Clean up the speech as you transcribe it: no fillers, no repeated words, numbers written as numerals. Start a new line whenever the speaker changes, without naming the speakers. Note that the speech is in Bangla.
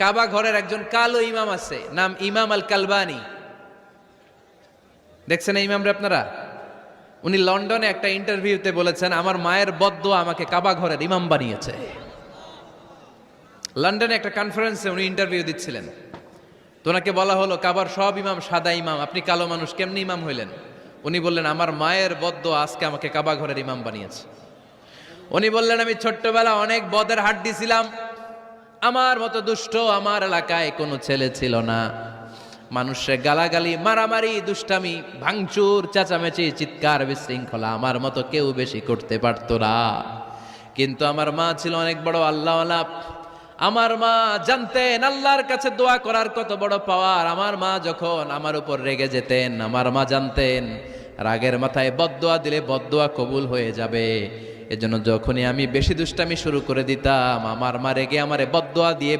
কাবা ঘরের একজন কালো ইমাম আছে, নাম ইমাম আল কালবানি। দেখছেন এই ইমামরে আপনারা? উনি লন্ডনে একটা ইন্টারভিউতে বলেছেন, আমার মায়ের বদদোয়া আমাকে কাবা ঘরের ইমাম বানিয়েছে। লন্ডনে একটা কনফারেন্সে উনি ইন্টারভিউ দিচ্ছিলেন, তো ওনাকে বলা হলো কাবার সব ইমাম সাদা ইমাম, আপনি কালো মানুষ কেমনি ইমাম হইলেন? উনি বললেন, আমার মায়ের বদদোয়া আজকে আমাকে কাবা ঘরের ইমাম বানিয়েছে। উনি বললেন, আমি ছোট্টবেলা অনেক বদের হাট দিছিলাম, আমার মতো দুষ্ট আমার এলাকায় কোনো ছেলে ছিল না। মানুষের গালাগালি, মারামারি, দুষ্টামি, ভাঙচুর, চেঁচামেচি, চিৎকার, বিশৃঙ্খলা আমার মতো কেউ বেশি করতে পারতো না। কিন্তু আমার মা ছিল অনেক বড় আল্লাহওয়ালা। আমার মা জানতেন আল্লাহর কাছে দোয়া করার কত বড় পাওয়ার। আমার মা যখন আমার উপর রেগে যেতেন, আমার মা জানতেন রাগের মাথায় বদদোয়া দিলে বদদোয়া কবুল হয়ে যাবে। এজন্য যখনই আমি বেশি দুষ্টামি শুরু করে দিতাম, আমার মা রেগে আমারে বদদোয়া দিয়ে